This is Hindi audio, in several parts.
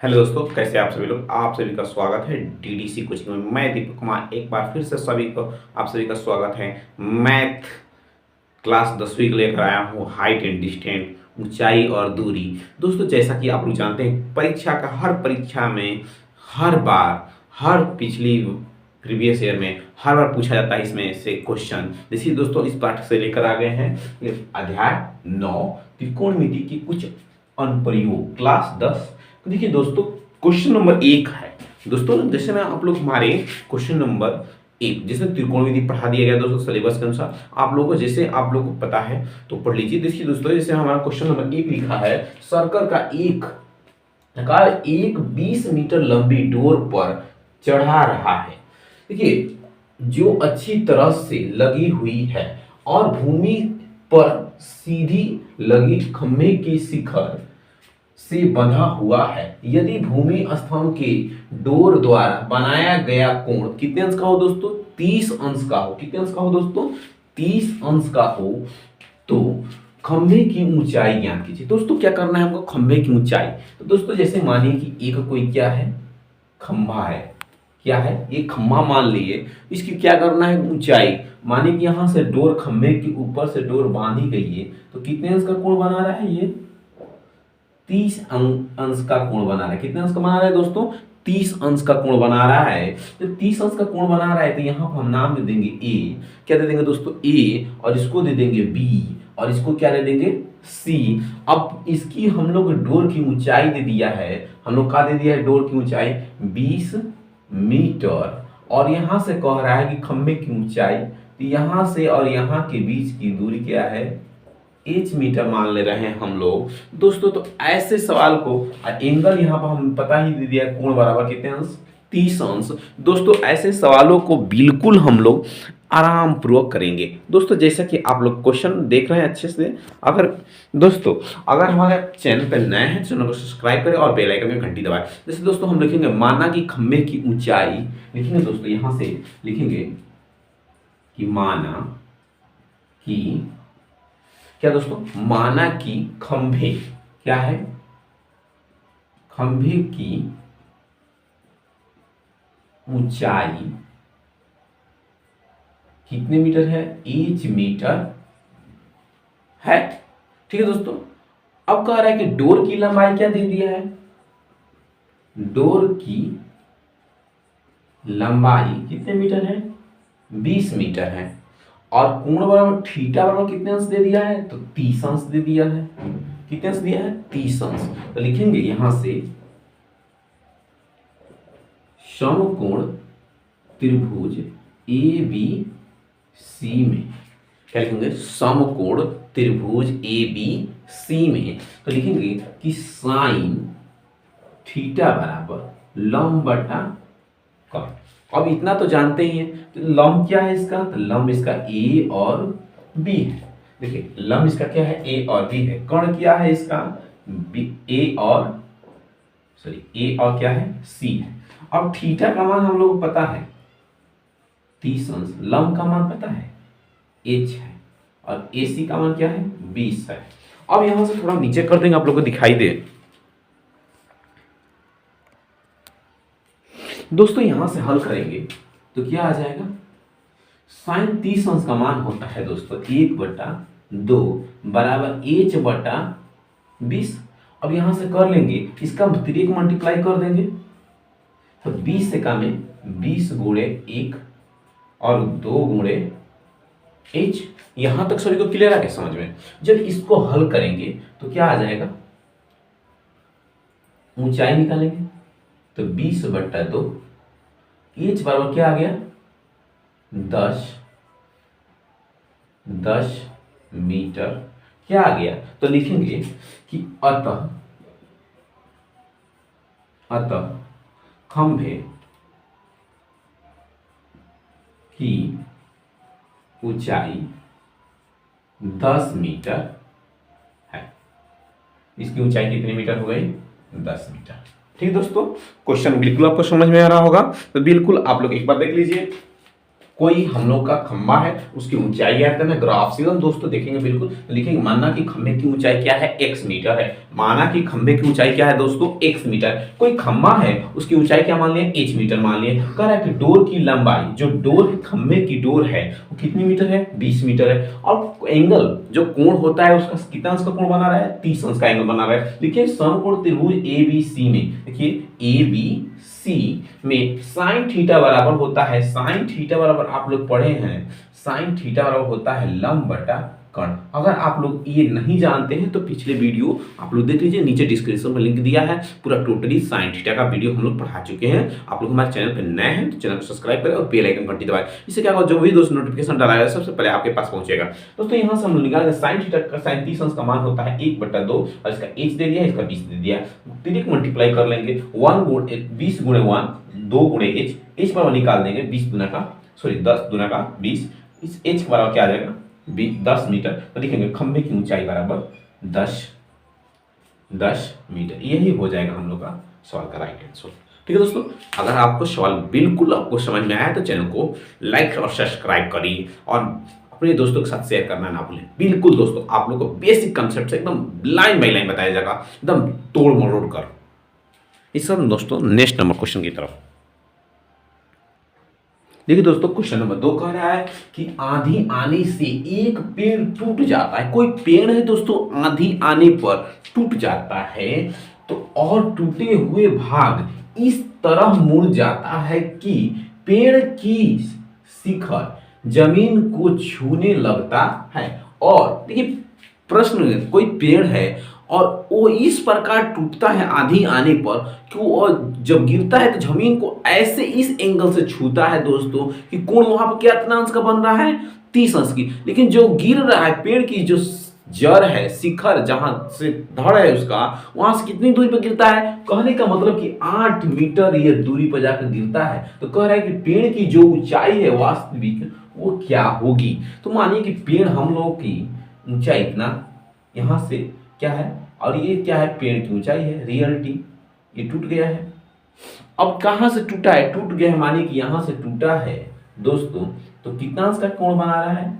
हेलो दोस्तों, कैसे आप सभी लोग। आप सभी का स्वागत है डीडीसी कोचिंग में। मैं दीपक कुमार एक बार फिर से आप सभी का स्वागत है। मैथ क्लास 10वीं के लेकर आया हूँ, हाइट एंड डिस्टेंस, ऊंचाई और दूरी। दोस्तों, जैसा कि आप लोग जानते हैं, हर परीक्षा में हर बार, हर पिछली प्रीवियस ईयर में हर बार पूछा जाता है इसमें से क्वेश्चन। देखिए दोस्तों, इस पाठ से लेकर आ गए हैं ये अध्याय 9, त्रिकोणमिति की कुछ अनुप्रयोग, क्लास 10। तो देखिए दोस्तों, क्वेश्चन नंबर 1 है। दोस्तों, जैसे मैं आप लोग हमारे क्वेश्चन नंबर 1, जिसमें त्रिकोणमिति पढ़ा दिया गया दोस्तों सिलेबस के अनुसार। आप लोगों को जैसे आप लोगों को पता है तो पढ़ लीजिए। देखिए दोस्तों, जैसे हमारा क्वेश्चन नंबर 1 लिखा है, सर्कल का एक आकार 20 मीटर लंबी डोर पर चढ़ा रहा है। देखिए, जो अच्छी तरह से लगी हुई है और भूमि पर सीधी लगी खंभे की शिखर से बंधा हुआ है। यदि भूमि स्तंभ के डोर द्वारा बनाया गया कोण कितने अंश का हो दोस्तों? 30 अंश का हो। कितने अंश का हो दोस्तों? 30 अंश का हो तो खंभे की ऊंचाई ज्ञात कीजिए। दोस्तों, क्या करना है हमको? खंभे की ऊंचाई। तो दोस्तों, जैसे मानिए कि एक कोई क्या है, खंभा है। क्या है? ये खंभा मान लिए। इसकी क्या करना है? ऊंचाई। मानिए कि यहां से डोर, खंभे के ऊपर से डोर बांधी गई है, तो कितने अंश का कोण बना रहा है? ये 30 अंश का कोण बना रहा है। कितने अंश का बना रहा है दोस्तों? 30 अंश का कोण बना रहा है। जब 30 अंश का कोण बना रहा है तो यहाँ पर हम नाम दे देंगे ए। क्या दे देंगे दोस्तों? ए। और इसको दे देंगे बी, और इसको क्या दे देंगे? सी। अब इसकी हम लोग डोर की ऊंचाई दे दिया है। हम लोग क्या दे दिया है? डोर की ऊंचाई 20 मीटर। और यहां से कह रहा है कि खंभे की ऊंचाई, तो यहां से और यहां के बीच की दूरी क्या है? एच मीटर मान ले रहे हैं हम लोग दोस्तों। तो ऐसे सवाल को एंगल यहाँ पर हम पता ही दे दिया, कोण बराबर कितने अंश? 30 अंश। दोस्तों, ऐसे सवालों को बिल्कुल हम लोग आराम पूर्वक करेंगे। दोस्तों, जैसा कि आप लोग क्वेश्चन देख रहे हैं अच्छे से, अगर हमारे चैनल पर नए हैं, चैनल को सब्सक्राइब करें और बेल आइकन में घंटी दबाएं। जैसे दोस्तों हम लिखेंगे, माना कि खंभे की ऊंचाई, लिखेंगे दोस्तों, यहां से लिखेंगे कि माना कि क्या दोस्तों? माना कि खंभे, क्या है? खंभे की ऊंचाई कितने मीटर है? 1 मीटर है। ठीक है दोस्तों। अब कह रहा है कि डोर की लंबाई क्या दे दिया है? डोर की लंबाई कितने मीटर है? 20 मीटर है। और कोण बराबर थीटा बराबर कितने अंश दे दिया है? तो 30 अंश दे दिया है। कितने अंश दिया है? 30 अंश। तो लिखेंगे यहां से, समकोण त्रिभुज ए बी सी में, क्या लिखेंगे? समकोण त्रिभुज ए बी सी में। तो लिखेंगे कि साइन थीटा बराबर लंब बटा कॉट। अब इतना तो जानते ही हैं। तो लंब क्या है इसका? तो लंब इसका ए और बी है। देखिए, लंब इसका क्या है? ए और बी है। कर्ण क्या है इसका? ए और क्या है? सी है। अब थीटा का मान हम लोग को पता है 30 अंश। लंब का मान पता है एच है। और एसी का मान क्या है? 20 है। अब यहां से थोड़ा नीचे कर देंगे, आप लोग को दिखाई दे। दोस्तों, यहां से हल करेंगे तो क्या आ जाएगा? साइन 30 अंश का मान होता है दोस्तों 1/2 बराबर एच बटा 20। अब यहां से कर लेंगे, इसका 3 मल्टीप्लाई कर देंगे तो 20 से कम है 20 गुणे 1 और 2 गुणे एच। यहां तक सभी को क्लियर आ गया समझ में? जब इसको हल करेंगे तो क्या आ जाएगा? ऊंचाई निकालेंगे तो 20/2, एच बराबर क्या आ गया? 10 मीटर। क्या आ गया? तो लिखेंगे कि अतः खंभे की ऊंचाई 10 मीटर है। इसकी ऊंचाई कितनी मीटर हो गई? 10 मीटर। ठीक दोस्तों, क्वेश्चन बिल्कुल आपको समझ में आ रहा होगा। तो बिल्कुल आप लोग एक बार देख लीजिए। कोई हम लोग का खंबा है, उसकी ऊंचाई याद करना, ग्राफ से हम दोस्तों देखेंगे बिल्कुल, लिखेंगे माना कि खंबे की ऊंचाई क्या है, x मीटर है। माना कि खंबे की ऊंचाई क्या है दोस्तों, x मीटर। कोई खंबा है, उसकी ऊंचाई क्या मान लिया, h मीटर मान लिया। कह रहा है कि डोर की लंबाई, जो डोर खंबे की डोर है वो कितनी मीटर है, 20 मीटर है। और एंगल जो कोण होता है उसका कितना अंश का कोण बना रहा है, 30 अंश का एंगल बना रहा है। देखिए समकोण त्रिभुज ABC में, देखिए ABC में साइन थीटा बराबर होता है, साइन थीटा बराबर आप लोग पढ़े हैं, साइन थीटा बराबर होता है लंब बटा कर्ण। अगर आप लोग ये नहीं जानते हैं तो पिछले वीडियो आप लोग देख लीजिए, नीचे डिस्क्रिप्शन में लिंक दिया है, पूरा टोटली साइन थीटा का वीडियो हम लोग पढ़ा चुके हैं। आप लोग हमारे चैनल पर नए हैं तो चैनल को सब्सक्राइब करें और बेल आइकन घंटी दबाएं। इससे क्या होगा, जो भी दोस्त नोटिफिकेशन डालेगा सबसे पहले आपके पास पहुंचेगा। दोस्तों यहाँ से हम लोग निकालेंगे साइन थीटा का, साइन 30 अंश का मान होता है 1/2 और इसका h दे दिया, इसका 20 दे दिया। डायरेक्ट मल्टीप्लाई कर लेंगे, 20 गुणे 1 2 गुणे h बराबर निकाल देंगे 20 गुना का, सॉरी 10 गुना का 20, इस h बराबर क्या आ जाएगा 10 मीटर। तो लिखेंगे खंबे की ऊंचाई बराबर 10 मीटर। यही हो जाएगा हम लोग का सवाल का राइट आंसर। ठीक है दोस्तों, अगर आपको सवाल बिल्कुल आपको समझ में आया तो चैनल को लाइक और सब्सक्राइब करिए और अपने दोस्तों के साथ शेयर करना ना भूलें। बिल्कुल दोस्तों, आप लोग को बेसिक कंसेप्ट से एकदम लाइन बाय लाइन बताया जाएगा, एकदम तोड़ मरोड़ कर। इस सब दोस्तों नेक्स्ट नंबर क्वेश्चन की तरफ देखिए दोस्तों, क्वेश्चन नंबर 2 कह रहा है कि आंधी आने से एक पेड़ टूट जाता है। कोई पेड़ है दोस्तों, आंधी आने पर टूट जाता है तो और टूटे हुए भाग इस तरह मुड़ जाता है कि पेड़ की शिखर जमीन को छूने लगता है। और देखिए प्रश्न, कोई पेड़ है और वो इस प्रकार टूटता है आंधी आने पर कि वो जब गिरता है तो जमीन को ऐसे इस एंगल से छूता है दोस्तों कि कोण वहां पर कितना अंश का बन रहा है, 30 अंश की। लेकिन जो गिर रहा है पेड़ की जो जड़ है, शिखर जहां से धड़ है उसका, वहां से कितनी दूरी पर गिरता है, कहने का मतलब कि 8 मीटर ये दूरी पर जाकर गिरता है। तो कह रहा है कि पेड़ की जो ऊंचाई है वास्तविक वो क्या होगी। तो मानिए कि पेड़ हम लोगों की ऊंचाई इतना यहां से क्या है, और ये क्या है, पेड़ की ऊंचाई है, रियलिटी ये टूट गया है। अब कहां से टूटा है, टूट गया है मानिए कि यहां से टूटा है दोस्तों, तो कितना इसका कोण बना रहा है,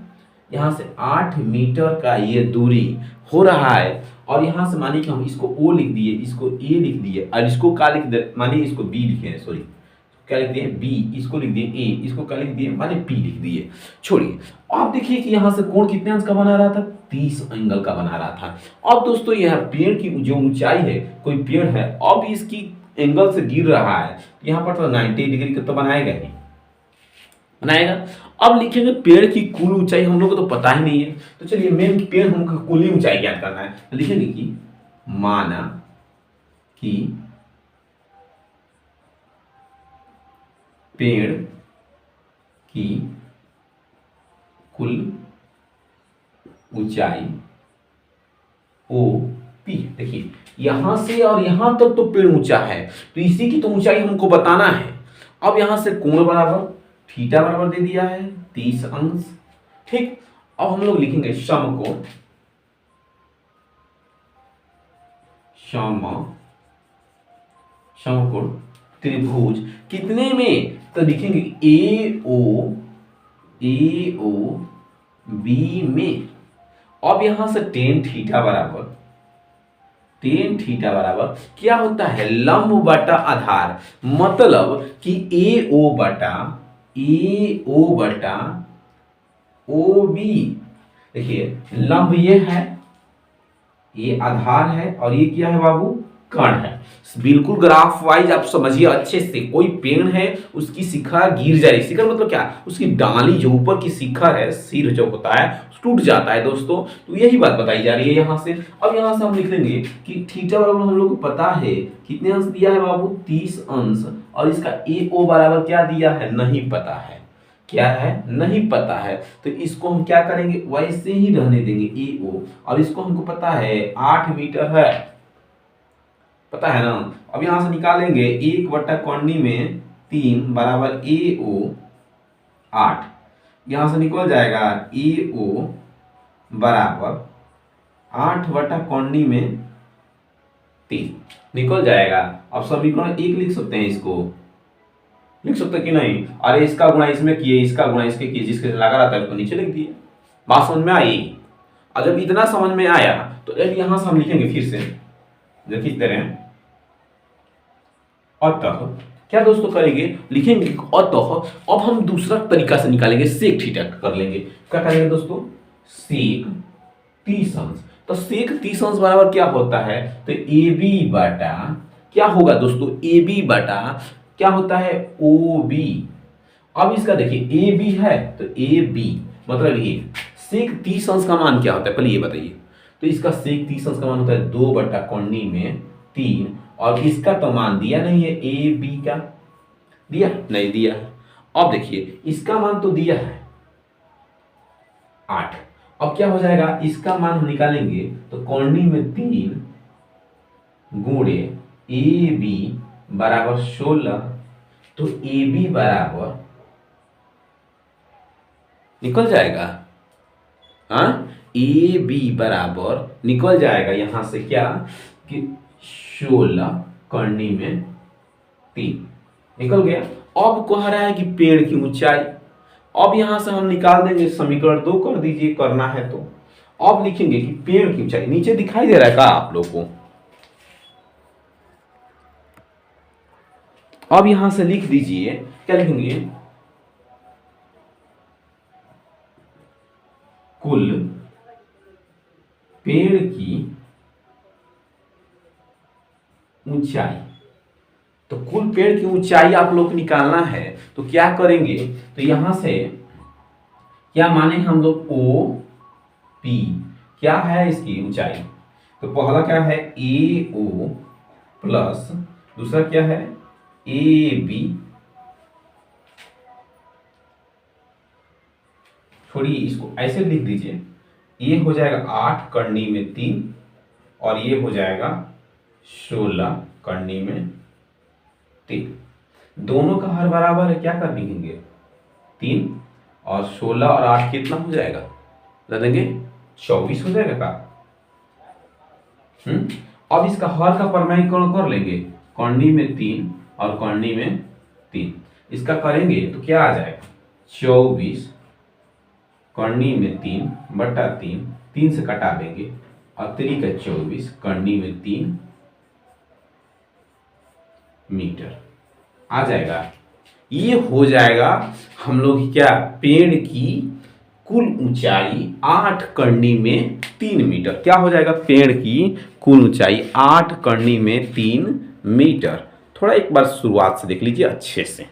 यहां से 8 मीटर का ये दूरी हो रहा है। और यहां से मानिए कि हम इसको ओ लिख दिए, इसको ए लिख दिए और इसको क्या लिख दिए, मानिए इसको बी लिखे हैं, सॉरी क्या लिख दिए बी, इसको लिख दिए ए, इसको क्या लिख दिए माने पी लिख दिए। छोड़िए, आप देखिए कि यहां से कोण कितने अंश का बना रहा था, 30 एंगल का बना रहा था। अब दोस्तों यह पेड़ की जो ऊंचाई है, कोई पेड़ है अब इसकी एंगल से गिर रहा है, यहाँ पर तो 90 डिग्री का तो बनाएगा ही बनाएगा। अब लिखेंगे पेड़ की कुल ऊंचाई, हम लोग को तो पता ही नहीं है, तो चलिए मेन पेड़ हमको कुल ऊंचाई ज्ञात करना है। तो लिखेंगे कि माना कि पेड़ की कुल ऊंचाई ओ पी। देखिए यहां से और यहां तक तो पेड़ ऊंचा है, तो इसी की तो ऊंचाई हमको बताना है। अब यहां से कोण बराबर थीटा बराबर दे दिया है 30 अंश। ठीक, अब हम लोग लिखेंगे समकोण, समकोण त्रिभुज कितने में, तो लिखेंगे ए ओ बी में। अब यहां से टेन थीटा बराबर क्या होता है, लंब बटा आधार, मतलब कि ए ओ बटा ओ बी। देखिए लंब ये है, ये आधार है और ये क्या है बाबू, कण है। बिल्कुल ग्राफ वाइज आप समझिए अच्छे से। कोई पेड़ है उसकी शिखा गिर जा रही, शिखर मतलब क्या, उसकी डाली जो ऊपर की शिखर है, सिर जो होता है टूट जाता है दोस्तों। तो यही बात बताई जा रही है यहां से। अब यहां से हम लिख लेंगे कि थीटा बराबर हम लोग को पता है कितने अंश दिया है बाबू, 30 अंश, और इसका ए ओ बराबर क्या दिया है नहीं पता है, क्या है नहीं पता है। तो इसको हम क्या करेंगे, वैसे ही रहने देंगे ए ओ, और इसको हमको पता है 8 मीटर है, पता है ना। अब यहां से निकालेंगे 1/3 में 3 बराबर ए ओ 8, यहां से निकल जाएगा ए ओ बराबर 8/3 में 3 निकल जाएगा। अब समीकरण 1 लिख सकते हैं इसको, लिख सकते कि नहीं, अरे इसका गुणा इसमें किए, इसका गुणा इसके किए, जिसके लगा रहता है उसको नीचे लिख दिए। बात समझ में आई? और जब इतना समझ में आया तो अब यहां से हम लिखेंगे फिर से, देखिए इस तरह, अतः क्या दोस्तों करेंगे, लिखेंगे अतः अब हम दूसरा तरीका से निकालेंगे, सेक थीटा कर लेंगे। क्या करेंगे दोस्तों, सेक 30 अंश। तो सेक 30 अंश बराबर क्या होता है, तो ए बी बटा क्या होगा दोस्तों, ए बी बटा क्या होता है, ओ बी। अब इसका देखिए ए बी है तो ए बी मतलब ये सेक 30 अंश का मान क्या होता है, पहले ये बताइए। तो इसका सेक 30 अंश का मान होता है 2/3, और इसका तो मान दिया नहीं है, ए बी का दिया नहीं दिया है। अब देखिए इसका मान तो दिया है 8। अब क्या हो जाएगा, इसका मान हम निकालेंगे तो कौरनी में 3 गुणे ए बी बराबर 16। तो ए बी बराबर निकल जाएगा, हाँ ए बी बराबर निकल जाएगा यहां से क्या कि 16 करनी में 3 निकल गया। अब कह रहा है कि पेड़ की ऊंचाई, अब यहां से हम निकाल देंगे, समीकरण 2 कर दीजिए करना है तो। अब लिखेंगे कि पेड़ की ऊंचाई नीचे दिखाई दे रहा है का आप लोग को, अब यहां से लिख दीजिए, क्या लिखेंगे, कुल पेड़ की ऊंचाई। तो कुल पेड़ की ऊंचाई आप लोग को निकालना है तो क्या करेंगे, तो यहां से क्या माने हम लोग, ओ पी क्या है इसकी ऊंचाई। तो पहला क्या है ए ओ प्लस दूसरा क्या है ए बी, छोड़िए इसको ऐसे लिख दीजिए, ये हो जाएगा 8 करनी में 3 और ये हो जाएगा 16 करनी में 3। दोनों का हर बराबर है, क्या कर लिखेंगे 3 और 16 और 8 कितना हो जाएगा, बता देंगे 24 हो जाएगा का। अब इसका हर का प्रमेयीकरण कर लेंगे, करनी में 3 और करनी में 3, इसका करेंगे तो क्या आ जाएगा 24 करनी में 3 बटा 3 से कटा देंगे और 3 का 24 करनी में 3 मीटर आ जाएगा। ये हो जाएगा हम लोग क्या, पेड़ की कुल ऊंचाई 8 करनी में 3 मीटर। क्या हो जाएगा, पेड़ की कुल ऊंचाई 8 करनी में 3 मीटर। थोड़ा एक बार शुरुआत से देख लीजिए अच्छे से।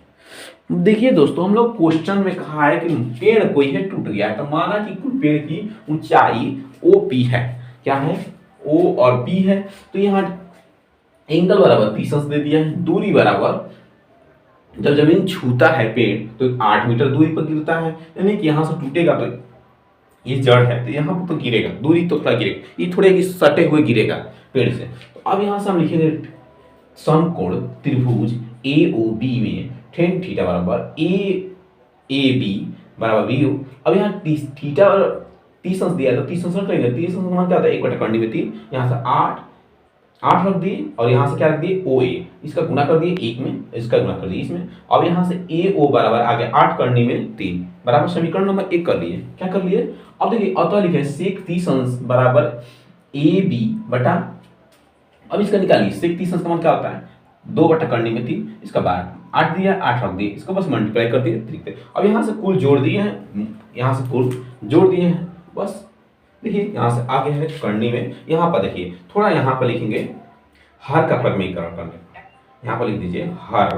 देखिए दोस्तों, हम लोग क्वेश्चन में कहा है कि पेड़ कोई है टूट गया है, तो माना कि कुल पेड़ की ऊंचाई ओ पी है, क्या है ओ और पी है। तो यहाँ एंगल बराबर 30 अंश दे दिया है, दूरी बराबर जब जमीन छूता है पेड़ तो 8 मीटर दूरी पर गिरता है, यानी कि यहाँ से टूटेगा तो ये जड़ है तो यहाँ पर तो गिरेगा, दूरी तो थोड़ा गिरेगा, ये थोड़े की सटे हुए गिरेगा पेड़ से। तो अब यहाँ से हम लिखेंगे समकोण त्रिभुज ए ओ बी में tan थीटा बराबर ए बी बराबर बी। अब यहाँ थीटा 30 अंश दिया है तो 30 अंश करेंगे, 30 अंश मान क्या होता है 1/3, यहाँ से 8 रख दिए और यहाँ से क्या रख दिए ओ ए, इसका गुना कर दिए 1 में, इसका गुना कर दिए इसमें। अब यहाँ से ए ओ बराबर आ गया 8 करनी में 3 बराबर समीकरण नंबर 1 कर लिए। क्या कर लिए, अब देखिए अतः लिखे सेक 30 अंश बराबर ए बी बटा, अब इसका निकालिए सेक 30 अंश का मान क्या होता है 2 बटा करनी में 3, इसका 8 दिया 8 रख दिए, इसको बस मल्टीप्लाई कर दिए 3 पे। अब यहाँ से कुल जोड़ दिए हैं, यहाँ से कुल जोड़ दिए हैं, बस देखिए यहाँ से आगे है करनी में। यहाँ पर देखिए थोड़ा यहाँ पर लिखेंगे हर का प्रमेयीकरण करने, यहाँ पर लिख दीजिए हर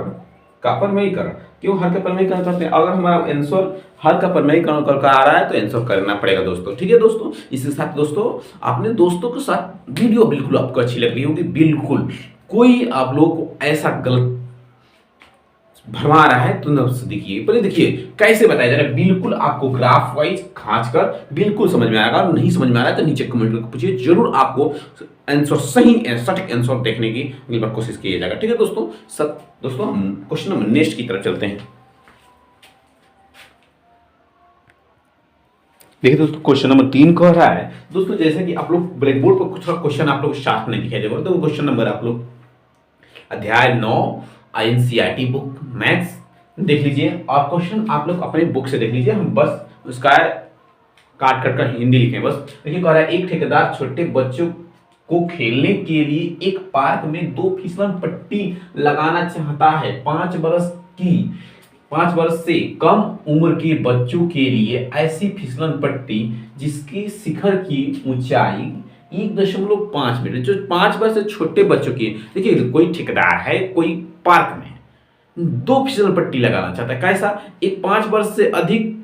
का प्रमेयीकरण। क्यों हर का प्रमेयीकरण करते हैं, अगर हमारा आंसर हर का प्रमेयीकरण करके आ रहा है तो आंसर करना पड़ेगा दोस्तों। ठीक है दोस्तों, इसके साथ दोस्तों अपने दोस्तों के साथ वीडियो बिल्कुल आपको अच्छी लग रही होगी, बिल्कुल कोई आप लोग को ऐसा गलत भरमा रहा है तो न देखिए, पहले देखिए कैसे बताया जा रहा है, बिल्कुल आपको ग्राफ वाइज खांच कर बिल्कुल समझ में आएगा। और नहीं समझ में आ रहा है तो नीचे कमेंट करके पूछिए, जरूर आपको आंसर सही सटीक आंसर देखने की अगली बार कोशिश की जाएगा। ठीक है दोस्तों, दोस्तों हम क्वेश्चन नंबर नेक्स्ट की तरफ चलते हैं। देखिए दोस्तों क्वेश्चन नंबर 3 कह रहा है दोस्तों, जैसे कि आप लोग ब्लैक बोर्ड पर कुछ क्वेश्चन आप लोग साथ में दिखाई देगा, तो क्वेश्चन नंबर आप लोग अध्याय 9 INCERT बुक मैथ्स देख लीजिए और क्वेश्चन आप लोग अपने बुक से देख लीजिए, हम बस उसका काट कट कर हिंदी लिखे बस। देखिए कह रहा है एक ठेकेदार छोटे बच्चों को खेलने के लिए एक पार्क में 2 फिसलन पट्टी लगाना चाहता है। 5 वर्ष से कम उम्र के बच्चों के लिए ऐसी फिसलन पट्टी जिसकी शिखर की ऊंचाई 1.5 मीटर, जो 5 वर्ष से छोटे बच्चों की, देखिए कोई ठेकेदार है कोई पार्क में 2 फिसल पट्टी लगाना चाहता है, कैसा, एक 5 वर्ष से अधिक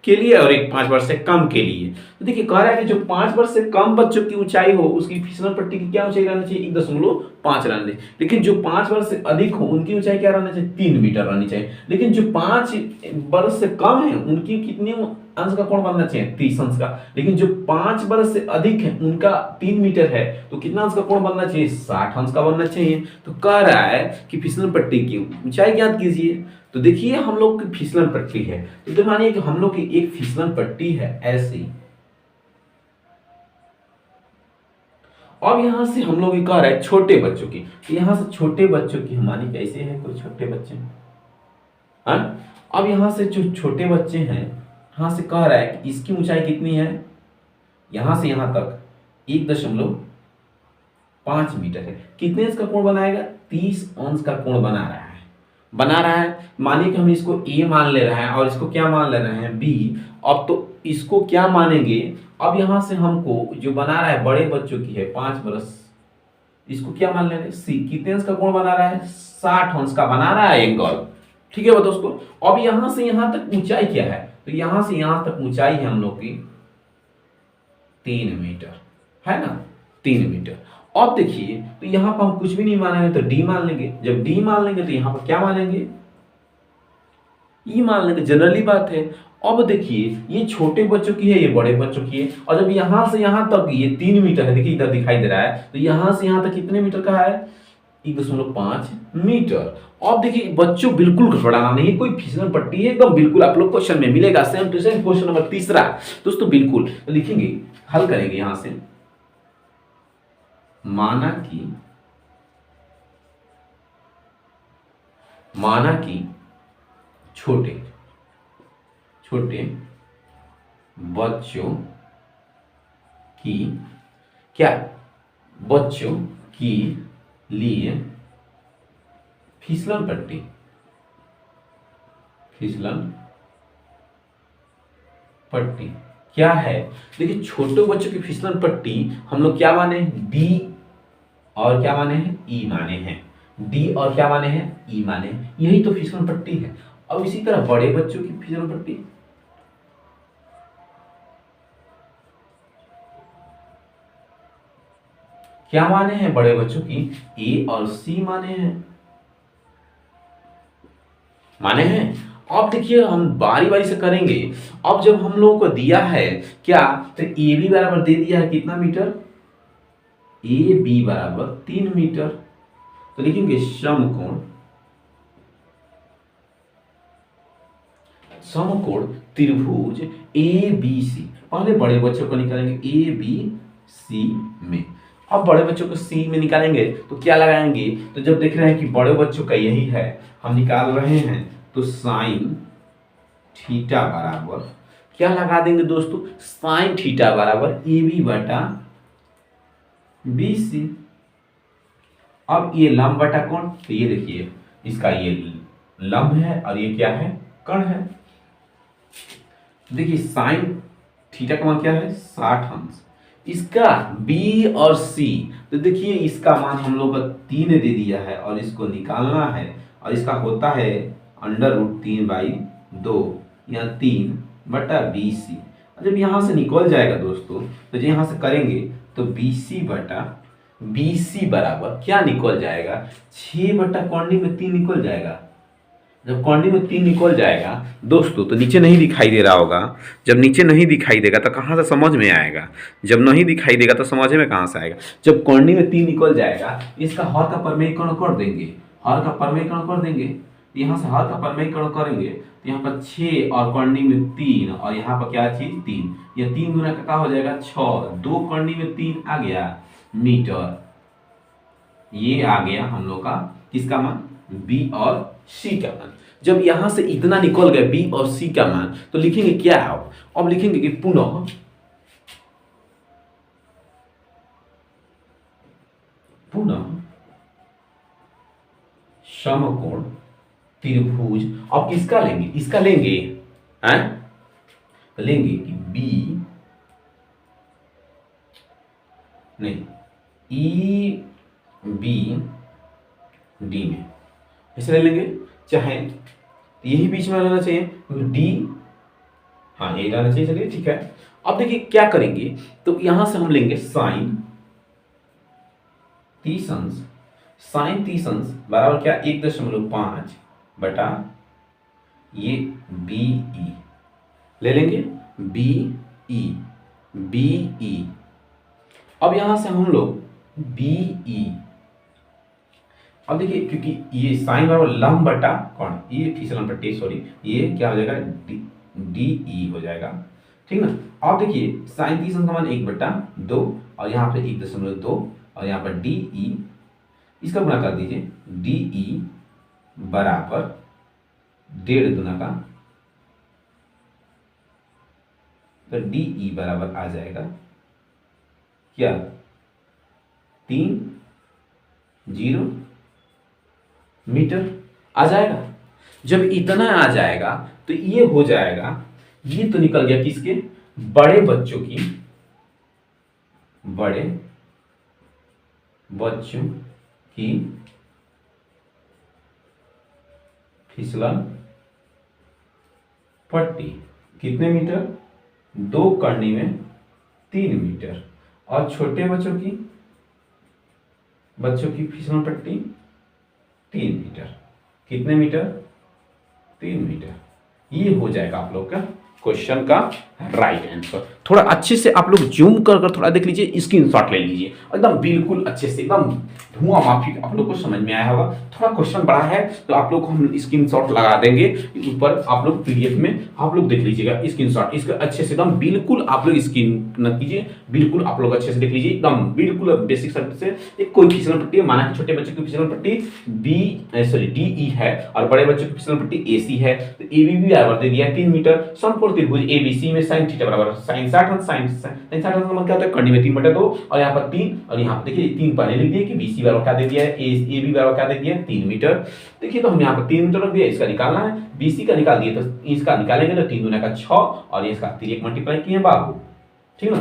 के लिए और एक 5 वर्ष से कम के लिए। तो देखिए कह रहा है कि जो 5 वर्ष से कम बच्चों की ऊंचाई हो उसकी फिसलन पट्टी की क्या ऊंचाई रहनी चाहिए, 1.5 रहनी चाहिए। लेकिन जो 5 वर्ष से अधिक हो उनकी ऊंचाई क्या रहनी चाहिए, 3 मीटर रहनी चाहिए। लेकिन जो 5 वर्ष से कम है उनकी कितने अंश का कोण बनना चाहिए, 30 अंश का। लेकिन जो 5 वर्ष से अधिक है उनका 3 मीटर है तो कितना अंश का कोण बनना चाहिए, 60 अंश का बनना चाहिए। तो कह रहा है कि फिसलन पट्टी की ऊंचाई ज्ञात कीजिए। तो देखिए हम लोग की फिसलन पट्टी है, तो मानिए कि हम लोग की एक फिसलन पट्टी है ऐसी, अब यहां से हम लोग कह रहे हैं छोटे बच्चों की, तो यहां से छोटे बच्चों की हमारी कैसे है, कोई छोटे बच्चे हैं। अब यहां से जो छोटे बच्चे हैं यहां से कह रहा है कि इसकी ऊंचाई कितनी है, यहां से यहां तक 1.5 मीटर है। कितने अंश का कोण बनाएगा, 30 अंश का कोण बना रहा है। मानिए कि हम इसको ए मान ले रहे हैं और इसको क्या मान ले रहे हैं, बी। अब तो इसको क्या मानेंगे, अब यहां से हमको जो बना रहा है बड़े बच्चों की है 5 वर्ष, इसको क्या मान ले रहे हैं, सी। कितने अंश का कोण बना रहा है, 60 अंश का बना रहा है एंगल, ठीक है दोस्तों। अब यहां से यहां तक ऊंचाई क्या है, तो यहां से यहां तक ऊंचाई है हम लोग की 3 मीटर, है ना, 3 मीटर। अब देखिए तो यहां पर हम कुछ भी नहीं मानेंगे तो डी मान लेंगे, जब डी मान लेंगे तो यहां पर क्या मानेंगे, ई मान लेंगे, जनरली बात है। अब देखिए ये छोटे बच्चों की है ये बड़े बच्चों की है, और जब यहां से यहां तक ये 3 मीटर है, देखिए इधर दिखाई दे रहा है, तो यहां से यहां तक कितने मीटर का है, 1.5 मीटर। अब देखिए बच्चों बिल्कुल घबराना नहीं है, कोई फिसलन पट्टी है एकदम बिल्कुल, आप लोग क्वेश्चन में मिलेगा same to same. Question number 3 दोस्तों बिल्कुल तो लिखेंगे, हल करेंगे यहां से। माना कि छोटे बच्चों की क्या, बच्चों की लिए फिसलन पट्टी क्या है। देखिए छोटे बच्चों की फिसलन पट्टी हम लोग क्या माने, डी और क्या माने हैं, ई माने हैं, डी और क्या माने हैं, ई माने हैं। यही तो फिसलन पट्टी है। अब इसी तरह बड़े बच्चों की फिसलन पट्टी क्या माने हैं, बड़े बच्चों की ए और सी माने हैं। अब देखिए हम बारी बारी से करेंगे। अब जब हम लोगों को दिया है क्या, तो ए बी बराबर दे दिया है कितना मीटर, ए बी बराबर 3 मीटर। तो लिखेंगे समकोण त्रिभुज ए बी सी। पहले बड़े बच्चों को निकालेंगे ए बी सी में, अब बड़े बच्चों को सी में निकालेंगे तो क्या लगाएंगे, तो जब देख रहे हैं कि बड़े बच्चों का यही है हम निकाल रहे हैं, तो साइन थीटा बराबर क्या लगा देंगे दोस्तों, साइन थीटा बराबर ए बी बटा बी सी। अब ये लंब बटा कोण, तो ये देखिए इसका ये लंब है और ये क्या है, कण है। देखिए साइन थीटा का मान क्या है, 60 अंश। इसका बी और सी, तो देखिए इसका मान हम लोग 3 दे दिया है और इसको निकालना है, और इसका होता है √3/2, यहाँ 3 बटा बी सी। जब यहाँ से निकल जाएगा दोस्तों, तो जब यहाँ से करेंगे तो बी सी बराबर क्या निकल जाएगा, 6 बटा कॉर्नी में 3 निकल जाएगा। जब कॉर्नी में 3 निकल जाएगा दोस्तों, तो नीचे नहीं दिखाई दे रहा होगा। जब नीचे नहीं दिखाई देगा तो कहाँ से समझ में आएगा, जब नहीं दिखाई देगा तो समझ में कहाँ से आएगा। जब कॉर्नी में 3 निकल जाएगा, इसका हर का परिमेयीकरण कर देंगे, यहाँ से हर का परिमेयीकरण करेंगे तो यहाँ पर 6 और कॉर्नी में 3 और यहाँ पर क्या चीज 3, यह 3 गुना का हो जाएगा 6, 2 कॉर्नी में 3 आ गया मीटर। ये आ गया हम लोग का किसका मान, बी और सी का मान। जब यहां से इतना निकल गया बी और सी का मान, तो लिखेंगे क्या? अब लिखेंगे कि पुनः समकोण त्रिभुज। अब किसका लेंगे? इसका लेंगे, हैं? तो लेंगे कि बी नहीं, ई बी डी में ऐसे ले लेंगे, चाहे यही बीच में रहना चाहिए डी, हाँ यही रहना चाहिए। चलिए ठीक है। अब देखिए क्या करेंगे, तो यहां से हम लेंगे साइन तीसंस, साइन तीसंस बराबर क्या? 1.5 बटा ये बी ई ले लेंगे, बी ई। अब यहां से हम लोग बी ई, अब देखिए क्योंकि ये साइन बराबर लंब बटा कौन, ये फिसलन पट्टी, सॉरी ये क्या हो जाएगा? डी ई हो जाएगा, ठीक ना। अब देखिए साइन 30 का मान 1/2 और यहाँ पे 1.2 और यहाँ पर डी ई, इसका गुणा कर दीजिए, डी ई बराबर 1.5 गुना का, तो डी ई बराबर आ जाएगा क्या? 3 मीटर आ जाएगा। जब इतना आ जाएगा तो ये हो जाएगा, ये तो निकल गया किसके? बड़े बच्चों की फिसलन पट्टी कितने मीटर? 2 करनी में 3 मीटर। और छोटे बच्चों की फिसलन पट्टी 3 मीटर। कितने मीटर? 3 मीटर। ये हो जाएगा आप लोग का क्वेश्चन का राइट आंसर। थोड़ा अच्छे से आप लोग जूम कर थोड़ा देख लीजिए, स्क्रीनशॉट ले लीजिए, एकदम बिल्कुल अच्छे से, एकदम धुआं माफी आप लोग को समझ में आया होगा। थोड़ा क्वेश्चन बड़ा है तो आप लोग को हम स्क्रीनशॉट लगा देंगे ऊपर, आप लोग पीडीएफ में आप लोग देख लीजिएगा स्क्रीनशॉट, इसका अच्छे से एकदम बिल्कुल आप लोग स्क्रीन न कीजिए, बिल्कुल आप लोग अच्छे से देख लीजिए, एकदम बिल्कुल बेसिक सर्किट से। एक कोई फिसलन पट्टी है, माना कि छोटे बच्चों की फिसलन पट्टी डी ई है और बड़े बच्चों की फिसलन पट्टी ए सी है, तो ए बी बराबर दे दिया 3 मीटर। समकोण त्रिभुज एबीसी में sin थीटा बराबर sin 60 का मतलब क्या होता है? कड़ी में 3/2 और यहाँ पर 3 और यहाँ पर देखिए 3 पहले लिख दिए कि बीसी बराबर क्या दे दिया है? ए बी बराबर क्या दे दिया है? 3 मीटर। देखिए तो हम यहाँ पर 3 मीटर रख दिया, इसका निकालना है, बीसी का निकाल दिए तो इसका निकालेंगे तो 3 दूना का 6 और इसका 3 मल्टीप्लाई किए बाबू, ठीक ना।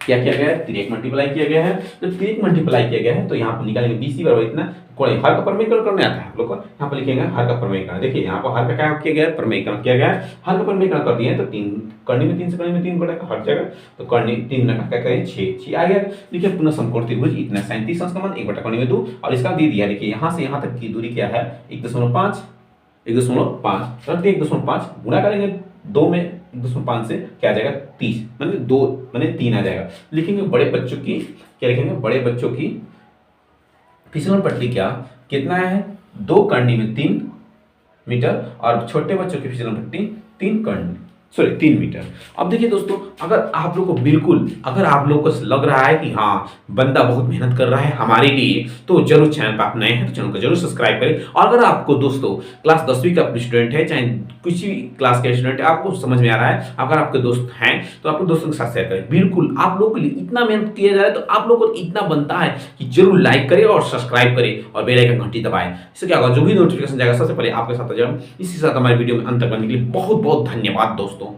क्या किया गया है? 3 मल्टीप्लाई किया गया है, तो 3 मल्टीप्लाई किया गया है तो यहाँ पर निकालेंगे बीसी बराबर इतना, कोई हर का प्रमेयकरण करने आता है आप लोग को, यहाँ पर लिखेंगे हर का प्रमेयकरण। देखिए यहाँ पर हर का क्या किया गया है? प्रमेयकरण किया गया है। हर का प्रमेयकरण कर दिए तो 3 करनी में 3 से करनी में 3 बटा हट जाएगा, तो करनी 3 ना क्या करें 6 आ गया। देखिए पुनः समकोण त्रिभुज इतना 37 अंश का मान 1 बटा करनी में 2 और इसका दे दिया। देखिए यहाँ से यहाँ तक की दूरी क्या है? 1.5 रख दिए, 1.5 गुणा करेंगे 2 में 1.5 से क्या आ जाएगा? 30 मतलब 2 माने 3 आ जाएगा। लिखेंगे बड़े बच्चों की, क्या लिखेंगे? बड़े बच्चों की फिसलन पट्टी क्या कितना है? 2 करनी में 3 मीटर और छोटे बच्चों की फिसलन पट्टी 3 मीटर। अब देखिए दोस्तों, अगर आप लोग को अगर आप लोग को लग रहा है कि हाँ बंदा बहुत मेहनत कर रहा है हमारे लिए, तो जरूर चैनल पर आप नए हैं तो चैनल को जरूर सब्सक्राइब करें। और अगर आपको दोस्तों क्लास 10वीं का स्टूडेंट है, चाहे कुछ भी क्लास का स्टूडेंट है, आपको समझ में आ रहा है, अगर आपके दोस्त हैं तो आप दोस्तों के साथ शेयर करें। बिल्कुल आप लोगों के लिए इतना मेहनत किया जा रहा है तो आप लोग को इतना बनता है कि जरूर लाइक करें और सब्सक्राइब करें और बेल आइकन घंटी दबाएं। इससे क्या होगा? जो भी नोटिफिकेशन जाएगा सबसे पहले आपके साथ आ जाएगा। इसी के साथ हमारे वीडियो में अंत तक बनने के लिए बहुत बहुत धन्यवाद दोस्तों।